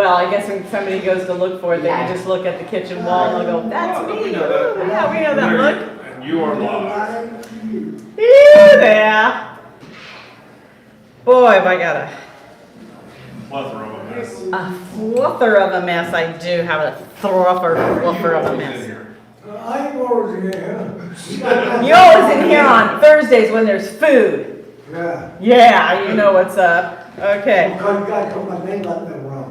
Well, I guess when somebody goes to look for it, they can just look at the kitchen wall and they'll go, that's me. We know that. Ooh, yeah, we know that look. And you are live. Ew, there. Boy, have I got a Plethora of a mess. fluffer of a mess. I do have a fluffer of a mess. I'm always here. You're always in here on Thursdays when there's food. Yeah. Yeah, you know what's up. Okay. Because you gotta put my name up there wrong.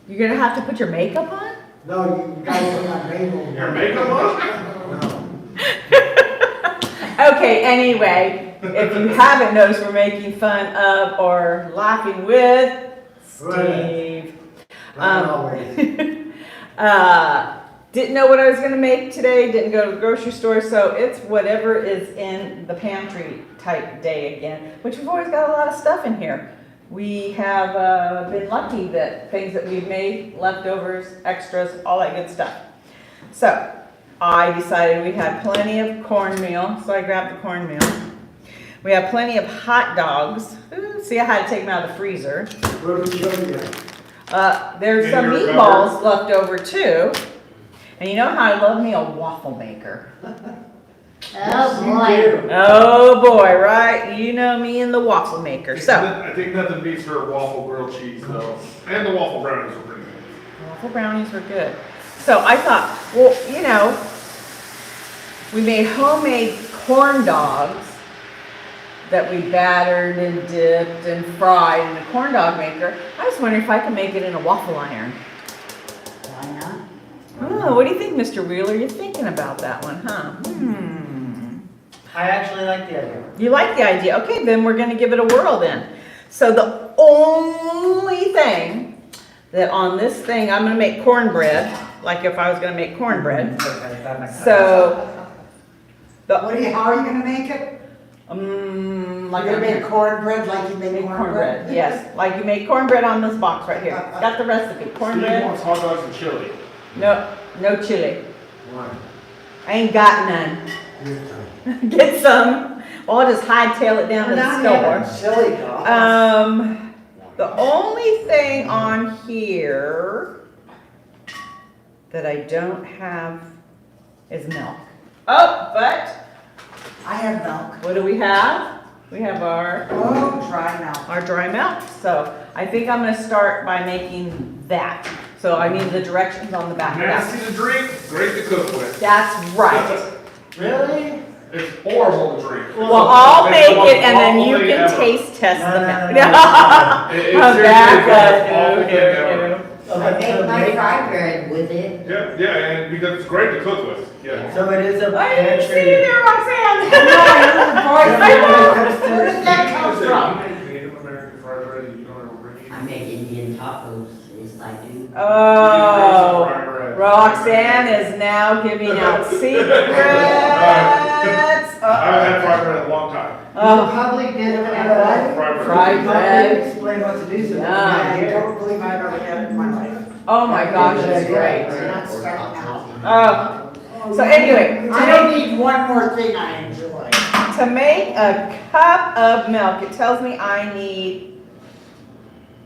You're gonna have to put your makeup on? No, you gotta put my name on. Your makeup on? No. Okay, anyway, if you haven't noticed, we're making fun of or laughing with Steve. Didn't know what I was gonna make today, didn't go to the grocery store, so it's whatever is in the pantry type day again, which we've always got a lot of stuff in here. We have been lucky that things that we've made, leftovers, extras, all that good stuff. So I decided we had plenty of cornmeal, so I grabbed the cornmeal. We have plenty of hot dogs. Ooh, see, I had to take them out of the freezer. Where did you go? There's In some your meatballs left over too. And you know how I love me a waffle maker. Oh boy. Oh boy, right? You know me and the waffle maker. So, I think nothing beats her waffle grilled cheese though. And the waffle brownies were pretty good. waffle brownies were good. So I thought, well, you know, we made homemade corn dogs that we battered and dipped and fried in a corn dog maker. I was wondering if I could make it in a waffle iron. Why not? Oh, what do you think, Mr. Wheeler? You're thinking about that one, huh? I actually like the idea. You like the idea? Okay, then we're going to give it a whirl then. So the only thing that on this thing, I'm going to make cornbread, like if I was going to make cornbread. Okay, that makes sense. So, How are you gonna make it? like You're I'm gonna make cornbread like you make make cornbread? cornbread. Yes, like you make cornbread on this box right here. It's got the recipe. Steve Cornbread. wants hot dogs and chili. No, no chili. Why? I ain't got none. Get some. Well, I'll just hightail it down to the store. Silly dog. The only thing on here that I don't have is milk. Oh, but I have milk. what do we have? We have our Oh, dry milk. dry milk. So I think I'm gonna start by making that. So I need the directions on the back of that. Nasty to drink, great to cook with. That's right. Really? It's horrible to drink. Well, I'll It's make the most it and then awful you thing can ever. taste test No, the no, milk. no, no, It's Oh, seriously that's the most awful good. thing ever. I make my fried bread with it. Yeah, and because it's great to cook with. Yeah. So it is a I didn't see you pantry. there, Roxanne. Where did that come from? Native American fried bread, and you don't ever bring it. I make Indian tacos, yes I do. Oh, Fried bread. Roxanne is now giving out secrets. I haven't had fried bread in a long time. You Oh, probably did it. Fried bread. Explain what to do. So Yeah. I don't believe I've ever had it in my life. oh my gosh, that's great. Not starting out. Oh, so anyway, I don't need one more thing I enjoy. to make a cup of milk, it tells me I need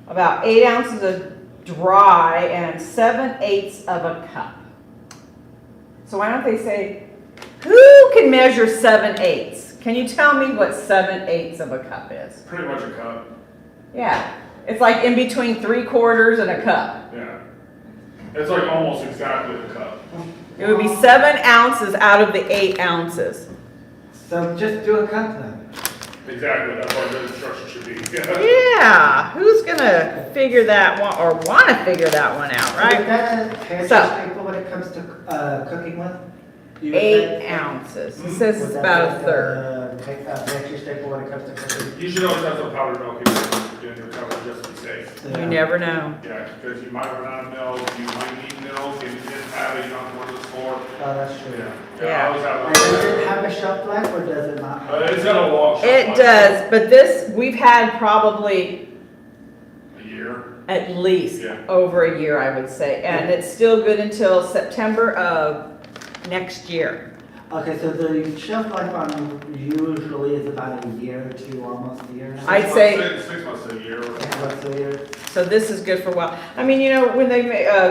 about 8 ounces of dry and 7/8 of a cup. So why don't they say, who can measure 7/8? Can you tell me what 7/8 of a cup is? Pretty much a cup. Yeah, it's like in between 3/4 and a cup. Yeah. It's like almost exactly a cup. It would be 7 ounces out of the 8 ounces. So just do a cup then. Exactly, that's what the instruction should be. Yeah, who's gonna figure that one or wanna figure that one out, Is right? that a pantry So- staple when it comes to cooking with? You would 8 say? ounces. It says Would it's that about a be third. Pantry staple when it comes to cooking? You should always have some powdered milk in your cup just to be safe. You never know. Yeah, because you might run out of milk, you might need milk, and if you didn't have it, you don't have to go to the store. Oh, that's true. Yeah. Yeah. I always have And does it one. have a shelf life or does it not? It's got a long shelf It life. does, but this, we've had probably A year. at least Yeah. over a year, I would say. And it's still good until September of next year. Okay, so the shelf life on usually is about a year to almost a year. I'd say- 6 months to a year. What's a year? So this is good for a while. I mean, when they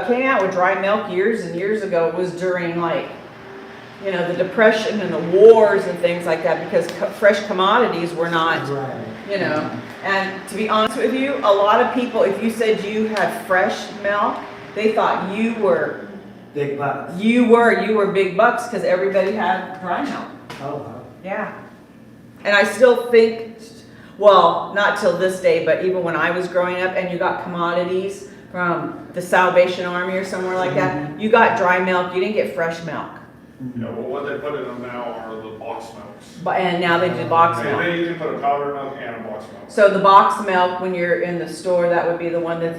came out with dry milk years and years ago, it was during like, the Depression and the wars and things like that, because fresh commodities were not, Right. and to be honest with you, a lot of people, if you said you had fresh milk, they thought you were Big bucks. big bucks because everybody had dry milk. Oh, wow. Yeah. And I still think, well, not till this day, but even when I was growing up and you got commodities from the Salvation Army or somewhere like that, you got dry milk, you didn't get fresh milk. Yeah, well, what they put in them now are the box milks. And now they do box milk. They usually put a powdered milk and a box milk. So the box milk, when you're in the store, that would be the one that's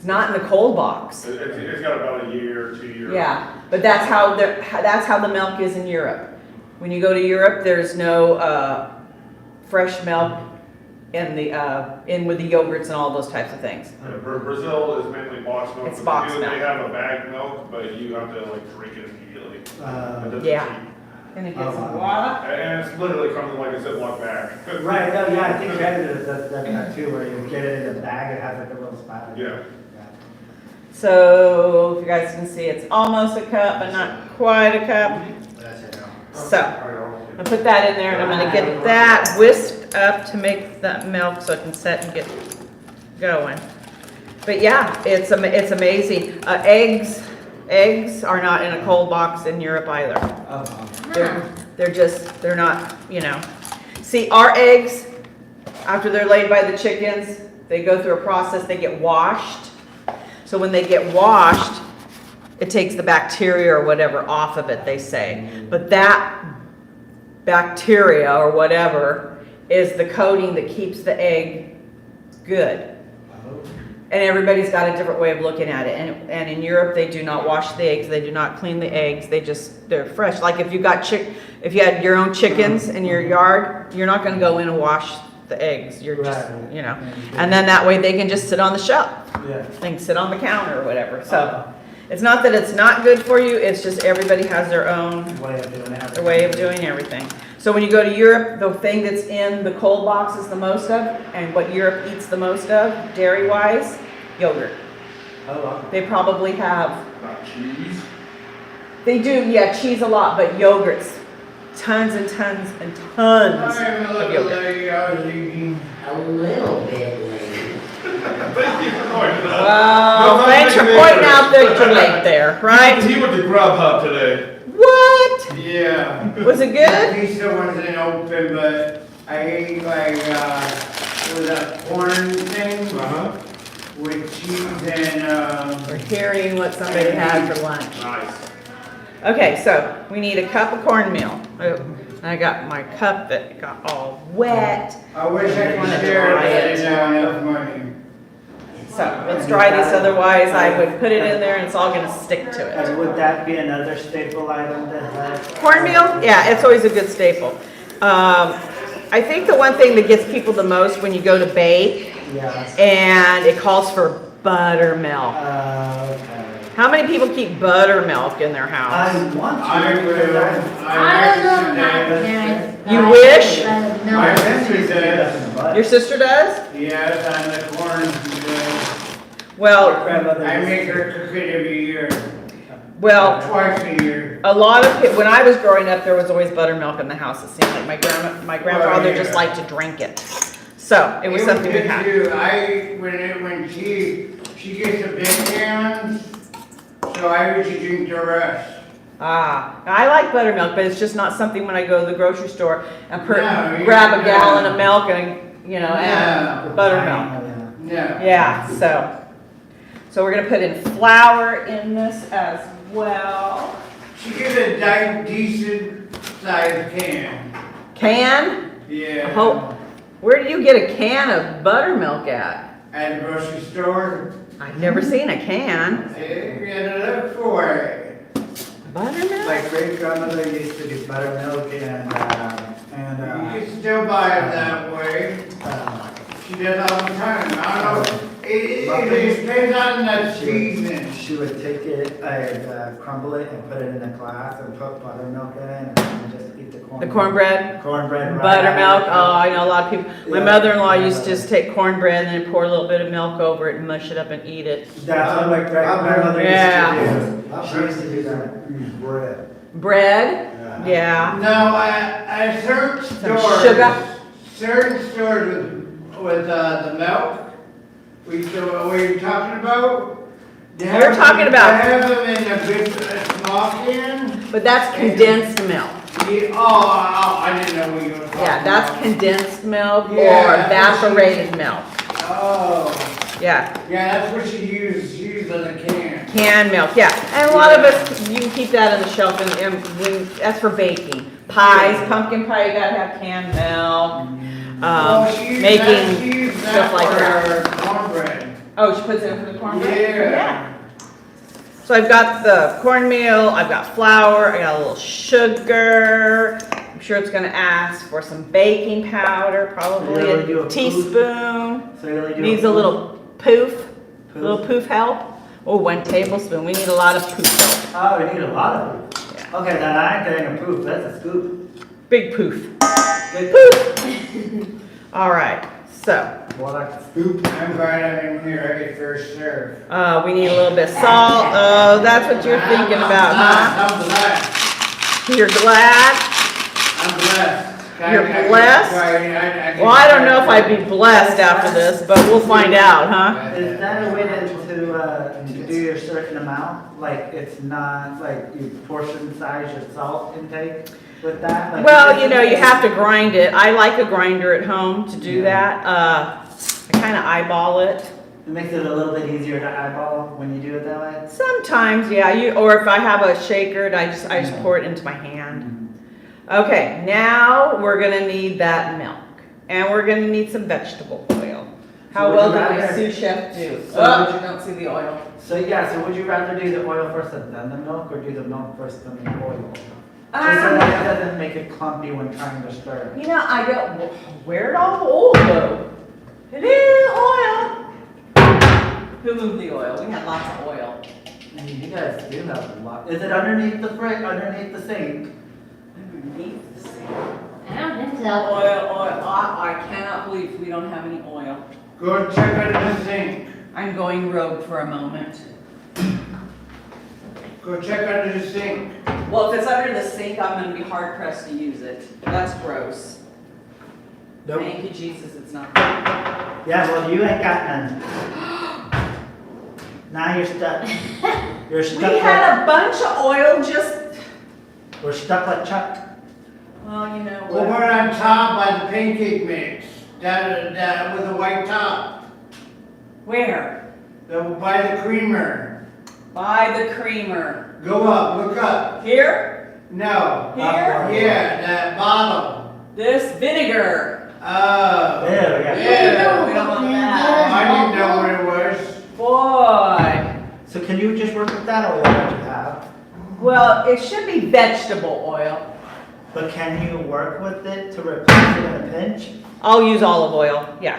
not in the cold box. It's got about a year, 2 years. Yeah, but that's how the milk is in Europe. When you go to Europe, there's no fresh milk in with the yogurts and all those types of things. Brazil is mainly box milk. It's but box they milk. have a bagged milk, but you have to like drink it immediately. It doesn't Yeah. keep- And it gets Oh, water. And it's literally comes in like a Ziploc bag. Right, no, yeah, I think Canada does that too, where you get it in a bag, it has like a little spot. Yeah. So if you guys can see, it's almost a cup, but not quite a cup. So I'm gonna put that in there, and I'm gonna get that whisked up to make that milk so it can set and get going. But yeah, it's amazing. Eggs are not in a cold box in Europe either. Oh, They're not, See, our eggs, after they're laid by the chickens, they go through a process, they get washed. So when they get washed, it takes the bacteria or whatever off of it, they say. But that bacteria or whatever is the coating that keeps the egg good. And everybody's got a different way of looking at it. And in Europe, they do not wash the eggs. They do not clean the eggs. They're fresh. Like if you had your own chickens in your yard, you're not going to go in and wash the eggs. You're just, Right. And then that way they can just sit on the shelf. Yeah. They can sit on the counter or whatever. So it's not that it's not good for you. It's just everybody has their own way of doing everything. So when you go to Europe, the thing that's in the cold box is the most of, and what Europe eats the most of, dairy-wise, yogurt. Oh, wow. They probably have, Not cheese. they do, yeah, cheese a lot, but yogurts, tons and tons and tons of yogurt. A little bit late. Thank you for pointing that out. Well, No, thanks for nothing pointing later. out that you're late there, right? He went to Grubhub today. What? Yeah. Was it good? Pizza wasn't open, but I ate like, it was a corn thing Uh-huh. with cheese and, We're hearing what somebody had for lunch. Nice. Okay, so we need a cup of cornmeal. Oh, I got my cup that got all wet. I wish I Wanna could share it, try but I it. didn't have enough money. So let's try this, otherwise I would put it in there and it's all gonna stick to it. And would that be another staple item to have? Cornmeal? Yeah, it's always a good staple. I think the one thing that gets people the most when you go to bake, Yeah. and it calls for buttermilk. Okay. How many people keep buttermilk in their house? I want to. I will. I don't know my I parents. You but wish? no. My sister said, Your sister does? yes, on the corn, Well, I make her cook it every year, well, twice a year. a lot of when I was growing up, there was always buttermilk in the house. It seemed like my grandfather yeah. just liked to drink it, so it was something we good had. too. When she gets a big gallon, so I usually drink the rest. Ah, I like buttermilk, but it's just not something when I go to the grocery store and No, you- grab a no. gallon of milk and add No. buttermilk. No. Yeah, so we're gonna put in flour in this as well. She gets a decent sized can. Can? Yeah. Oh. Where do you get a can of buttermilk at? At the grocery store, I've never seen a can. you gotta look for it. Buttermilk? My great grandmother used to do buttermilk You can still buy it that way. She does all the time. I don't know. It depends on the season. she would take it, I'd crumble it and put it in a glass and put buttermilk in it and then just eat the corn. The cornbread, Cornbread. right buttermilk. out Oh, of I it. know a lot of people. My Yeah. mother-in-law used to just take cornbread and then pour a little bit of milk over it and mush it up and eat it. That's what my grandmother Yeah. used to do. She used to do that. Use bread. Bread? Yeah. No, at certain Some stores. sugar? Certain stores with the milk, what are you talking about? They You're have talking them- about- They have them in a small can. But that's condensed milk. I didn't know what you were talking about. Yeah, that's condensed milk or Yeah. evaporated milk. Oh, Yeah, yeah, that's what she used in the can. canned milk, yeah. And a lot of us, you can keep that on the shelf that's for baking. Pies, pumpkin pie, you gotta have canned milk. Well, she used Making that- she used stuff like for that. her cornbread. Oh, she puts it in for the cornbread? Yeah. So I've got the cornmeal, I've got flour, I got a little sugar. I'm sure it's gonna ask for some baking powder, probably Yeah, we do a a teaspoon. So you only do Needs a little poof, a little Poof. poof help. Oh, 1 tablespoon. We need a lot of poof help. Oh, we need a lot of it. Yeah. Okay, then I ain't getting a proof. That's a scoop. Big poof. Good. Poof. All right. So More like a scoop. I'm glad I'm in here, I get first serve. we need a little bit of salt. Oh, that's what you're thinking about, huh? I'm blessed, You're glad? I'm blessed. You're blessed? Well, I don't know if I'd be blessed after this, but we'll find out, huh? Is that a way to do your certain amount? Like it's not like you portion size your salt intake with that? Like, Well, you know, you have to grind it. I like a grinder at home to do that. I kind of eyeball it. It makes it a little bit easier to eyeball when you do it that way. Sometimes, yeah. Or if I have a shaker, I just pour it into my hand. Okay, now we're gonna need that milk, and we're gonna need some vegetable oil. How So well would you did my rather- sous chef do? So Oh, would you don't see the oil. So yeah, so would you rather do the oil first and then the milk, or do the milk first and then the oil? Just so that it doesn't make it clumpy when trying to stir. You know, I don't. Where'd all the oil go? Hello, oil. Who moved the oil? We had lots of oil. You guys do have a lot. Is it underneath the underneath the sink? Underneath the sink. I don't think so. Oil. I cannot believe we don't have any oil. Go check under the sink, I'm going rogue for a moment. go check under the sink. Well, if it's under the sink, I'm gonna be hard pressed to use it. That's gross. Nope. Thank you, Jesus, it's not. Yeah, well, you ain't got none. Now you're stuck. You're We stuck. had a bunch of oil just, We're stuck like Chuck. well, you know Over what? on top by the pancake mix, that with the white top, Where? by the creamer. By the creamer. Go up, look up. Here? No. Here? Yeah, that bottle. This vinegar. Oh. There, yeah. Yeah. We don't want that. I didn't know what it was. Boy. So can you just work with that oil that you have? Well, it should be vegetable oil. But can you work with it to replace it in a pinch? I'll use olive oil, yeah.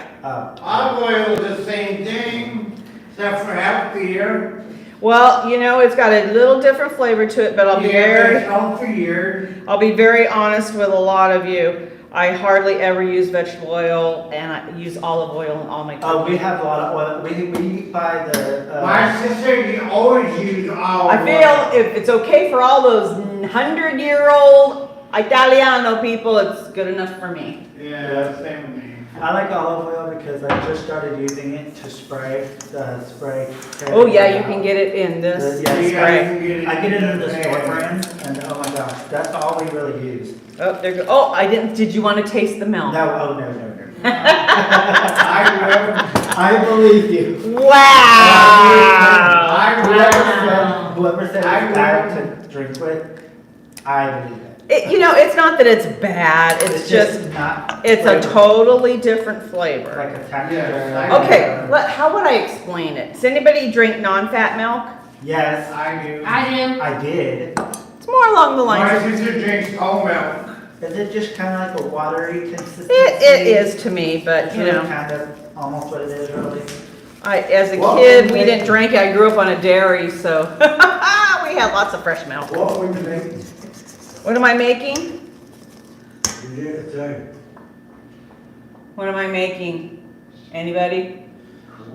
Olive oil is the same thing, except for healthier. Well, you know, it's got a little different flavor to it, but I'll be very, Healthier. I'll be very honest with a lot of you. I hardly ever use vegetable oil, and I use olive oil in all my Oh, cooking. we have a lot of oil. We buy the. My sister, you always use olive I oil. feel if it's okay for all those 100-year-old Italiano people, it's good enough for me. Yeah, same with me. I like olive oil because I just started using it to spray. Oh yeah, you can get it in this Yeah, you spray. can get it I get it in the in store there. brands, and oh my gosh, that's all we really use. Oh, there you go. Oh, I didn't. Did you want to taste the milk? No, oh no. I I believe you. Wow. Whoever said I it's bad to drink with, I believe it. You know, it's not that it's bad. It's just not. it's a flavorful. totally different flavor. Like a texture. Yes, I- Okay, how would I explain it? Does anybody drink non-fat milk? Yes, I do. I do. I did. It's more along the My lines of sister drinks whole milk. Is it just kind of like a watery consistency? it is to me, but It's you really know. kind of almost what it is, really. As a What kid, we we make- didn't drink it. I grew up on a dairy, so we had lots of fresh milk. What were you making? What am I making? You did say. What am I making? Anybody?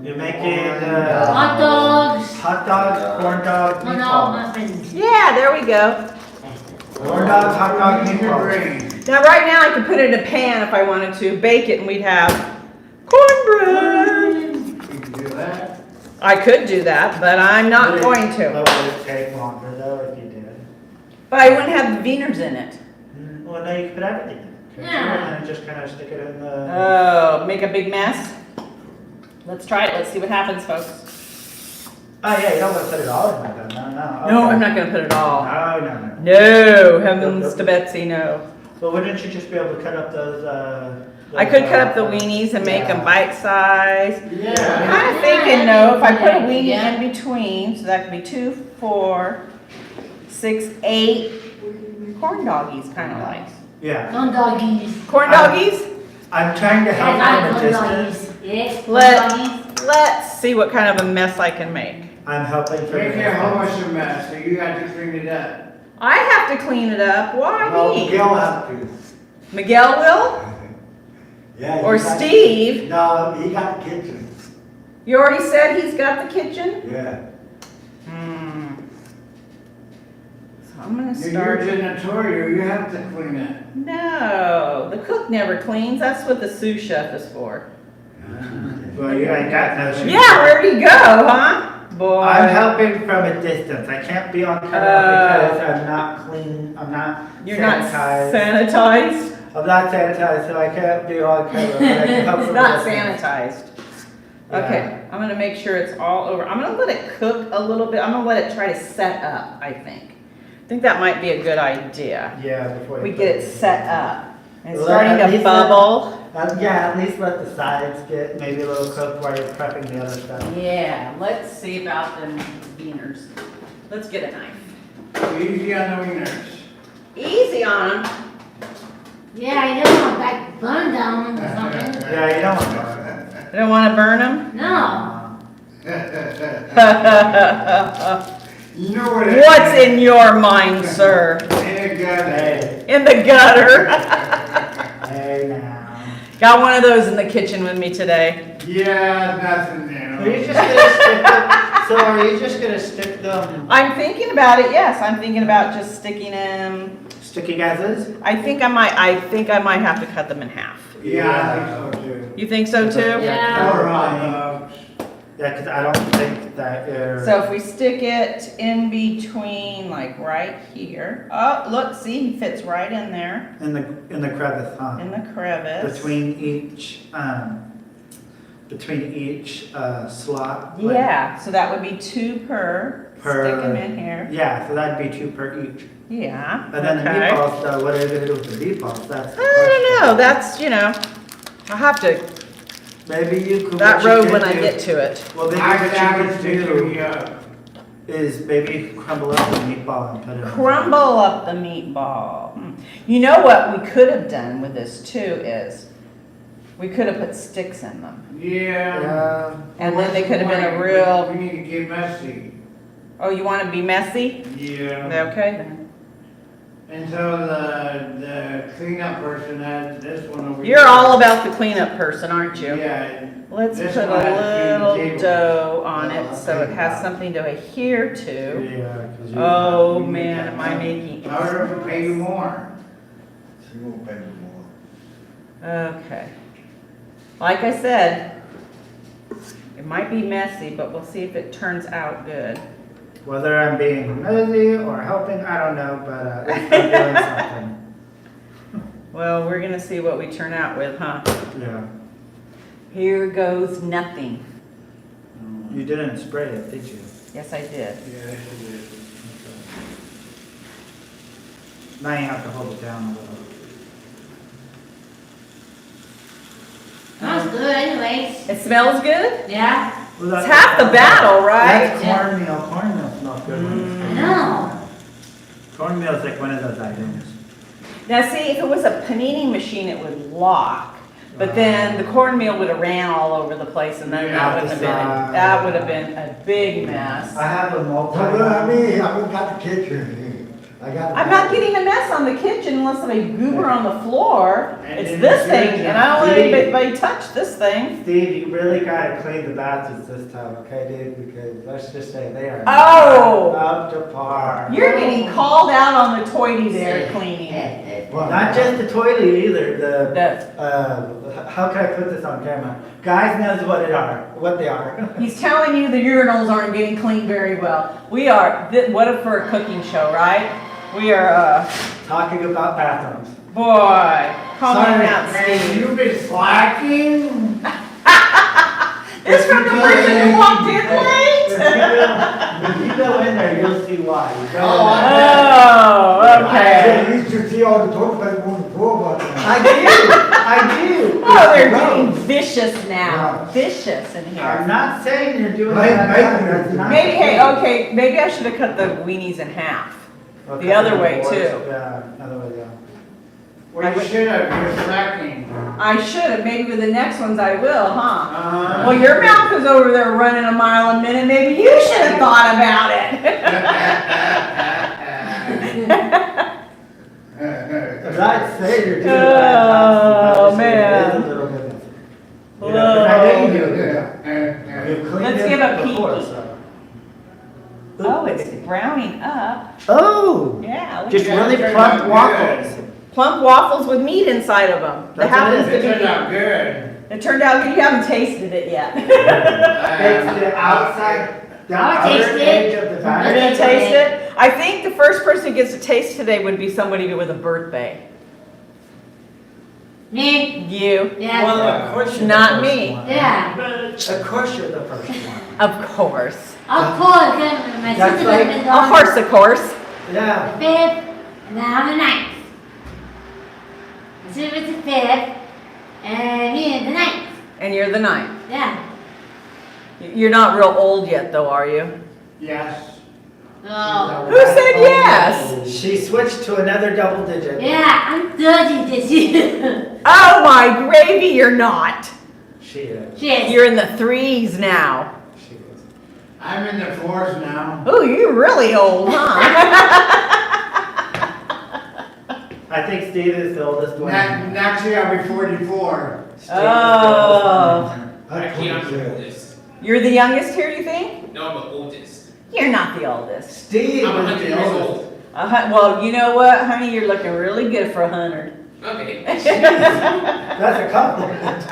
You're making, Hot dogs. hot dogs, corn dogs, No, no, meatballs. muffins. Yeah, there we go. Corn dogs, hot dogs, meatballs. Brain. Now, right now, I could put it in a pan if I wanted to, bake it, and we'd have cornbread. You can do that. I could do that, but I'm not going That to. would take longer though if you did. But I wouldn't have the wieners in it. Well, no, you could put everything in. Yeah. And then just kind of stick it in the. Oh, make a big mess? Let's try it. Let's see what happens, folks. Oh yeah, you don't want to put it all in like that. No, no. No, okay. I'm not gonna put it all. No, no, no. No, heavens to Betsy, no. Well, wouldn't you just be able to cut up those? I could cut up the weenies and make them bite size. I'm Yeah. kind of thinking though, if I put a weenie in between, so that could be 2, 4, 6, 8 corn doggies, kind of like. Yeah. Corn doggies. Corn doggies? I'm trying to help I from a like corn distance. doggies. Yes, corn Let- doggies. Let's see what kind of a mess I can make. I'm helping from a Make your whole distance. bunch of mess, so you got to clean it up. I have to clean it up. Why Well, me? Miguel have to. Miguel will? Yeah. he Or got- Steve? No, he got the kitchen. You already said he's got the kitchen? Yeah. So I'm gonna You're start. janitorial, you have to clean it. No, the cook never cleans. That's what the sous chef is for. Well, you ain't got no shoes. Yeah, where'd he go, huh? Boy. I'm helping from a distance. I can't be on camera because I'm not clean. I'm not You're not sanitized. sanitized? I'm not sanitized, so I can't be on camera. But I can help It's from not a distance. sanitized. Yeah. Okay, I'm gonna make sure it's all over. I'm gonna let it cook a little bit. I'm gonna let it try to set up, I think. I think that might be a good idea. Yeah, before you We put get it set up. And it's Well, starting at to least bubble. Yeah, at least let the sides get maybe a little cooked while you're prepping the other stuff. Yeah, let's see about them beaners. Let's get a knife. Easy on the wieners. Easy on them. Yeah, I don't want like burn down or something. Yeah, you don't want to. I don't wanna burn them. No. You know what it What's in your mind, sir? In a gutter. Hey, In the gutter. hey now. Got one of those in the kitchen with me today. Yeah, nothing Are you new. just gonna stick them? So are you just gonna stick them I'm thinking about it, yes. I'm thinking about just sticking them. sticky as is? I think I might have to cut them in half. Yeah, I think so too. You think so too? Yeah. Or hot dogs. Yeah, because I don't think that you're. So if we stick it in between, like right here. Oh, look, see, he fits right in there, in the crevice, huh? in the crevice. Between each slot. like- Yeah, so that would be 2 per. Per- Stick them in here. Yeah, so that'd be 2 per each. Yeah. And then the okay. meatballs, though, what are you gonna do with the meatballs? That's the I don't know, question. that's, I'll have to, Maybe you could. that what you road could when I do- get to it. Well, maybe I what got you it could sticking do up. is maybe you could crumble up the meatball and put it in. Crumble up the meatball. You know what we could have done with this too is, we could have put sticks in them. Yeah. Yeah. And then they could have been a real, We need to get messy. oh, you want to be messy? Yeah. Okay then. Until the cleanup person has this one over here. You're all about the cleanup person, aren't you? Yeah. Let's This put one has to be a on the little table. dough on it Oh, so it okay. has something to adhere to. Yeah, 'cause you. Oh you make man, that am I money. making? I would have paid you more. She won't pay me more. Okay. Like I said, it might be messy, but we'll see if it turns out good. Whether I'm being nosy or helping, I don't know, but at least I'm doing something. Well, we're gonna see what we turn out with, huh? Yeah. Here goes nothing. You didn't spray it, did you? Yes, I did. Yeah, she did. Now you have to hold it down a little. Smells good anyways. It smells good? Yeah. Well, It's half the battle, right? That's cornmeal. Cornmeal smells good. when it's I cooked. know. Cornmeal's like one of those items. Now see, if it was a panini machine, it would lock. But then the cornmeal would have ran all over the place and then that would have been a big mess. I have a multi. I haven't got the kitchen. I'm not getting a mess on the kitchen unless I goober on the floor. And It's then this it's your thing, and I don't let job. anybody touch this thing. Steve, you really gotta clean the bathrooms this time, okay, dude? Because let's just say they are Oh! not up to par. You're getting called out on the toity there cleaning. Not just the toilet either. The- How can I put this on camera? Guys knows what they are. He's telling you the urinals aren't getting cleaned very well. We are, what if for a cooking show, right? We are, Talking about bathrooms. boy, call me Sorry, out, Man, Steve. you've been slacking? This from the person who walked in late? If you go in there, you'll see why. You go Oh, in there. Oh, okay. I used to see all the toilet paper on the floor, but. I do. Oh, they're getting vicious now. Yeah. Vicious in I'm here. not saying you're doing Make- that. make- That's not Maybe, hey, saying. okay, maybe I should have cut the weenies in half. Okay, the other way, or- too. Yeah, other way, yeah. Well, you should have, you're slacking. I should have, maybe with the next ones I will, huh? Uh, Well, your mouth is over there running a mile a minute, maybe you should have thought about it. I'm not saying you're doing that. Oh, man. I know you do. Uh, You've cleaned Let's it give a before, peek. so. Oh, it's browning up. Oh, Yeah. look just at that. really Turned plump out waffles. Plump waffles with meat inside of them. That That's what happens it to It turned be. out good. It turned out good. You haven't tasted it yet. It's the outside, the I'll outer taste it. edge of the You're batter. gonna taste it? I think the first person who gets to taste today would be somebody with a birthday. Me? You. Yeah. Well, of course you're the Not first me. one. Yeah. Of course you're the first one. Of course. Of course, my That's sister like- was Of on course, of course. Yeah. the 5th, and now the 9th. My sister was the 5th, and me the 9th. And you're the ninth. Yeah. You're not real old yet, though, are you? Yes. Oh. Who said yes? She switched to another double digit. Yeah, I'm 30 this year. Oh my gravy, you're not. She is. Cheers. You're in the threes now. She is. I'm in the fours now. Ooh, you're really old, huh? I think Steve is the oldest one. Next year I'll be 44. Steve is the Oh. oldest one. Actually, I'm the oldest. You're the youngest here, you think? No, I'm the oldest. You're not the oldest. Steve I'm is 100 the years oldest. old. Well, you know what, honey? You're looking really good for 100. Okay. That's a compliment.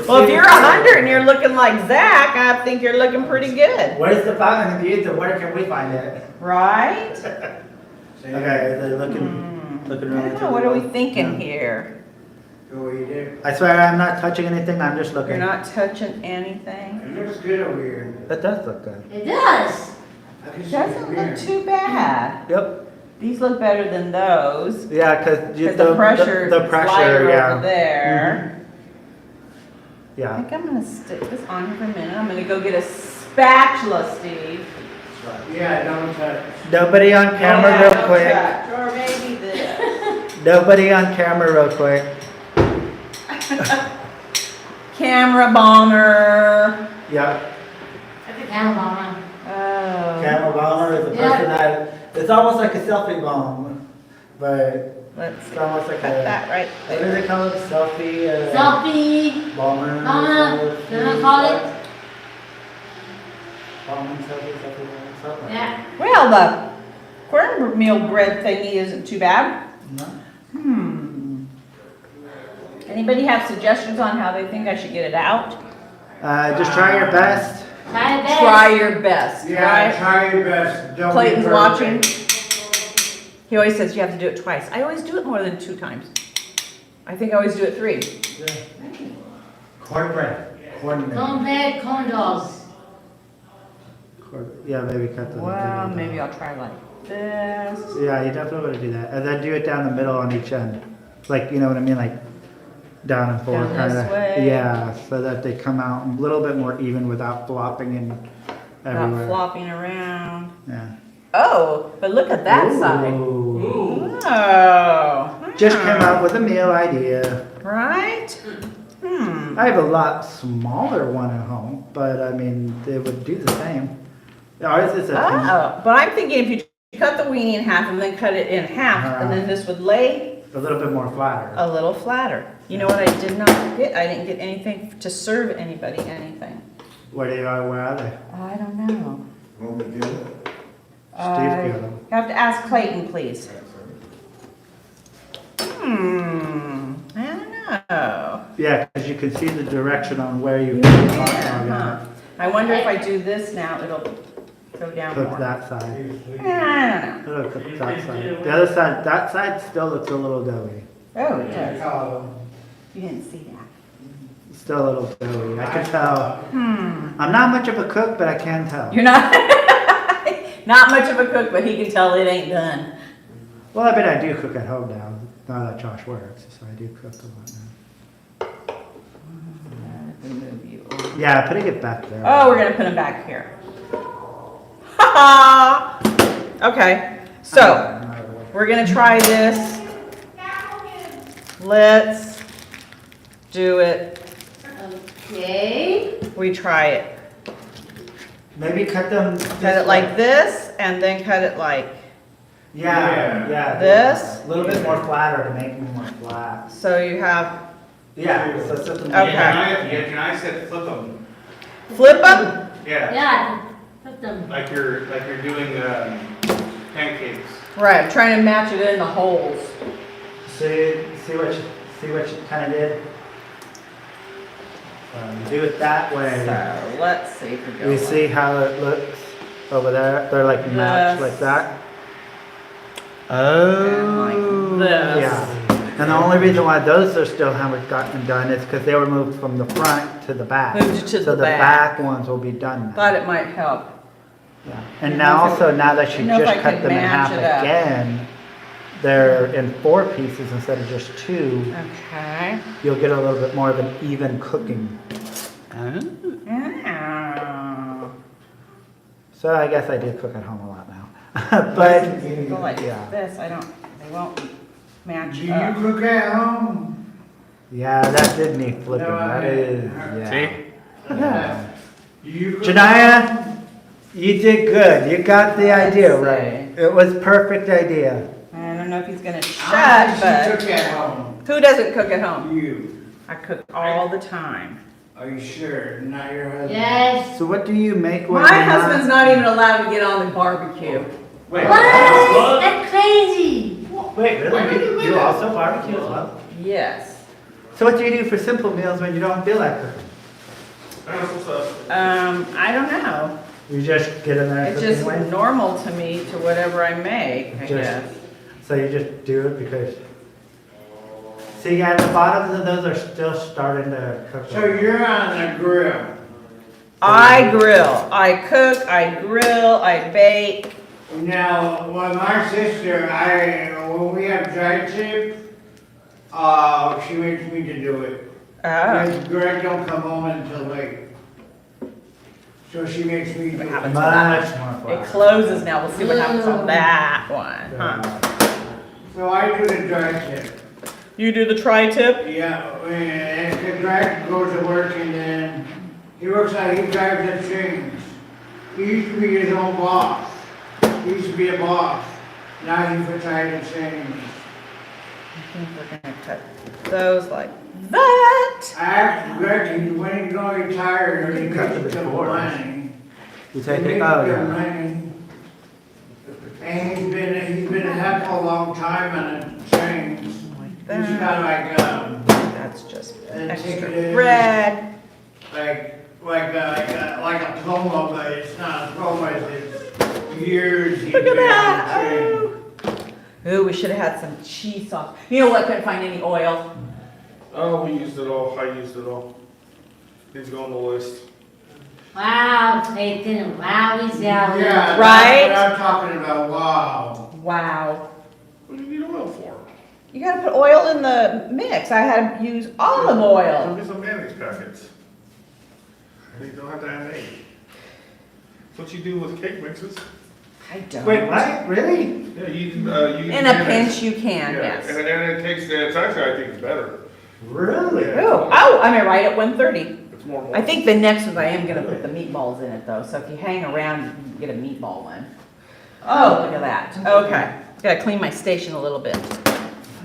Well, if you're 100 and you're looking like Zach, I think you're looking pretty good. Where's the fountain of youth and where can we find it? Right? Okay, they're looking I really don't know, what are we thinking here? Go eat it. I swear I'm not touching anything, I'm just looking. You're not touching anything? It looks good over here. That does look good. It does. I can see Doesn't from look here. too bad. Yep. These look better than those. Yeah, cause Because the pressure the is pressure, lighter yeah. over there. I Yeah. think I'm gonna stick this on here for a minute. I'm gonna go get a spatula, Steve. Yeah, don't touch. Nobody on camera Yeah, real no quick. touch. Or maybe this. Nobody on camera real quick. Camera bomber. Yep. That's a camel bomber. Oh. Camera bomber is a Yeah. person that, it's almost like a selfie bomb, but Let's it's almost like cut a, that right what do there. they call it? Selfie, Selfie. bomber. Bomber. You wanna call it? Bomber, selfie, something. Yeah. Well, the cornmeal bread thingy isn't too bad. No? Anybody have suggestions on how they think I should get it out? Just try your best. Try your best. Try your best, Yeah, right? try your best. Don't be Clayton's watching. perfect. He always says you have to do it twice. I always do it more than 2 times. I think I always do it 3. Cornbread. Cornbread. Cornbread, corn dogs. Yeah, maybe cut the. Well, maybe I'll try like this. Yeah, you definitely want to do that. And then do it down the middle on each end. Like, you know what I mean? Like down and forward Down kind this of. way. Yeah, so that they come out a little bit more even without flopping and Not everywhere. flopping around. Yeah. Oh, but look at that side. Ooh. Oh. Just came up with a meal idea. Right? I have a lot smaller one at home, but I mean, they would do the same. Ours is a Oh, but I'm thinking if you cut the weenie in half and then cut it in half, and then this would lay little bit more flatter. a little flatter. You know what I did not get? I didn't get anything to serve anybody anything. Where are they? I don't know. Want me to get it? Steve got them. You have to ask Clayton, please. I don't know. Yeah, because you can see the direction on where you put the hot dog Huh. I wonder if I do this now, it'll go down Cook more. that side. I don't know. It'll cook that side. The other side, that side still looks a little doughy. Oh, it does. You didn't see that. Still a little doughy. I can tell. I'm not much of a cook, but I can tell. You're not, not much of a cook, but he can tell it ain't done. Well, I bet I do cook at home now that Josh works, so I do cook a lot now. Move you over. Yeah, putting it back there. Oh, we're gonna put him back here. Ha ha! Okay, so we're gonna try this. Let's do it. Okay. We try it. Maybe cut them. Cut it like this, and then cut it like Yeah. This? A little bit more flatter to make them more flat. so. You have Yeah, so set them. Okay. Can I said flip them? flip them. Yeah, Yeah, put them. like you're doing pancakes. Right, I'm trying to match it in the holes. See what you kind of did. Do it that way. So let's see if we go. You see how it looks over there? They're like matched This. like that. And like this. Yeah. And the only reason why those are still haven't gotten done is because they were moved from the front to the back. Moved to so the the back. back ones will be done now. Thought it might help. Yeah. And now also, now that you know if I just cut could them in match half it up. again, they're in 4 pieces instead of just 2. Okay. You'll get a little bit more of an even cooking. Oh. So I guess I do cook at home a lot now. But Go like yeah. this. They won't match Do you up. cook at home? Yeah, that did need flipping. No, That is, yeah. See? Yeah. Do you cook? Janaya, you did good. You got the idea Let's right. It was perfect idea. I don't know if he's gonna How shut, does you but cook at home? who doesn't cook at home? You. I cook all the time. Are you sure? Not your husband? Yes. So what do you make when My you're husband's not even allowed to get on the barbecue. Wait. What? That's crazy. Wait, really? You also barbecue as well? Yes. So what do you do for simple meals when you don't feel like cooking? What's up? I don't know. You just get in there and It's cook just anyway? normal to me to whatever I make, I Just- guess. So you just do it because... See, yeah, the bottoms of those are still starting to cook. So you're on the grill. I grill. I cook, I grill, I bake. Now, with my sister, when we have dry tip, she makes me to do it. Oh. Because Greg don't come home until late. So she makes me do What it. happens to that Much more one? flat. It closes now. We'll see what happens on that one. Huh? So I do the dry tip. You do the tri-tip? Yeah, and Greg goes to work and then he works out, he drives the trains. He used to be his own boss. He used to be a boss. Now he's retired the trains. I think we're gonna cut those like that. I asked Greg, when he's gonna retire, or he You cut makes the good before. money. You He take makes it, oh good yeah. money. And he's been a heck of a long time on the trains. He's Like got that. like, That's just And take extra it in. bread. like a pluma, but it's not a pluma, it's years he's Look at been on that. the train. Oh. Ooh, we should have had some cheese sauce. You know what? Couldn't find any oil. Oh, we used it all. I used it all. Needs to go on the list. Wow, Clayton. Wow, he's out. Yeah, Right? that's what I'm talking about, wow. Wow. What do you need oil for? You gotta put oil in the mix. I had to use olive Go oil. get some mayonnaise packets. You don't have to add egg. That's what you do with cake mixes. I don't. Wait, what? Really? Yeah, you use In a mayonnaise. pinch, you can, Yeah, yes. and it takes, it's actually, I think it's better. Really? Ooh, oh, I'm right at 1:30. It's more. I think the next one I am gonna put the meatballs in it though, so if you hang around, you can get a meatball one. Oh, look at that. Okay, gotta clean my station a little bit.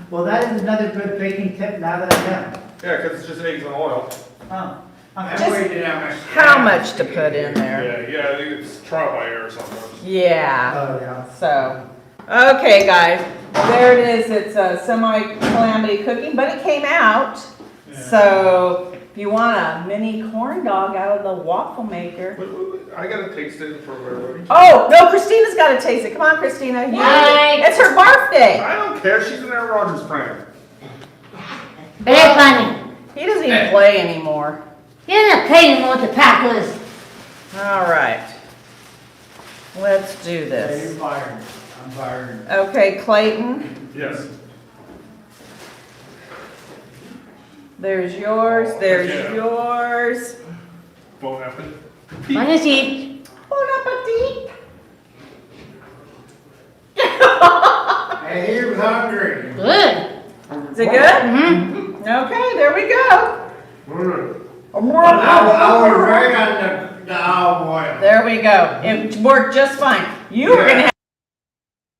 Well, that is another good baking tip now that I know. Yeah, because it's just eggs and oil. Oh, I okay. waited out my. How much to put in there? Yeah, I think it's trial by error sometimes. Yeah, Oh, yeah. so, okay, guys, there it is. It's a semi-calamity cooking, but it came out. So, if you want a mini corn dog out of the waffle maker. Wait, I gotta taste it for everybody. Oh, no, Christina's gotta taste it. Come on, Christina. Yay. It's her birthday. I don't care, she's an Aaron Rodgers fan. Very funny. He doesn't even play anymore. You're not paying more to Packers. All right. Let's do Yeah, you're this. fired. I'm fired. Okay, Clayton, Yes. there's yours, there's Yeah. yours. Bon appetit. One is each. Bon appetit. Hey, he was hungry. Good. Is it good? Mm-hmm. Okay, there we go. I was right on the olive oil. There we go. It worked just fine. You were gonna have